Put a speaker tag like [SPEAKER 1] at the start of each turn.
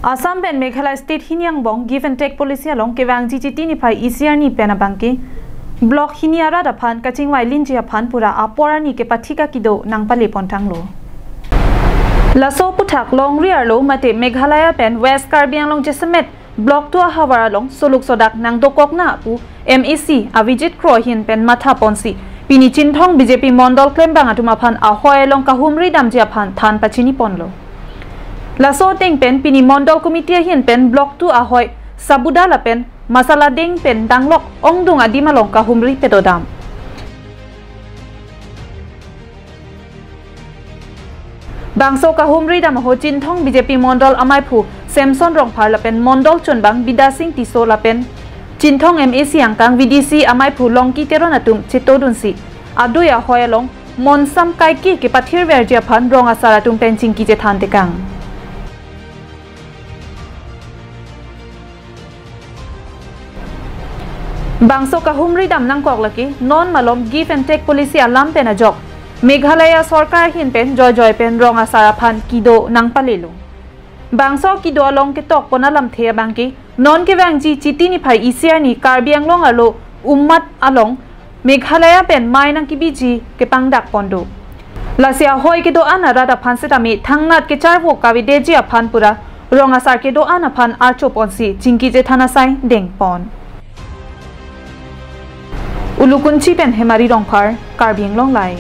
[SPEAKER 1] Assam pen Meghalaya state hiniang bong give and take policy along kewang GGT ni phai ECR ni pena bangki block hiniara da phan kaching wai lin jia phan pura apora ni ke pathika kido nang pali pontang lo laso puthak long riar lo mate Meghalaya pen West Karbi Anglong Jesamet block to hawara long soluk sodak nang dokok na pu MEC Avijit Krohin pen matha ponsi pini chinthong BJP mondol claim bang atuma phan ahoy long kahumri dam jia phan than pachini ponlo laso ting pen pini mondol committee hin pen block 2 ahoy sabuda la pen masala ding pen danglok ongdung adima long kahumri pedodam bangso kahumri dam ho chinthong BJP mondol amai phu Samson rongphar la pen mondol chonbang Bida Singh Tiso la pen chinthong MEC angkang VDC amai phu longki teron atum chitodunsi aduya hoyalong monsam kaiki ke pathir verjia phan rong asara tum pen chingki je than tekang bangso kahumri dam nang kok laki non malom give and take policy alam pen ajok Meghalaya sarkar hin pen joy pen rong asara phan kido nang palelo bangso kido along ke tok pona lam the bangki non ke wang ji chiti ni phai ECR ni Karbi Anglong alo ummat along Meghalaya pen mai nang ki biji ke pangdak pondo lasia hoi ke do anara da phan setami thangnat ke char ho kawi deji aphan pura rong asar ke do ana phan archo ponsi chingki je thana sai deng pon Ulukunchi pen hemari rongphar Karbi Anglong lai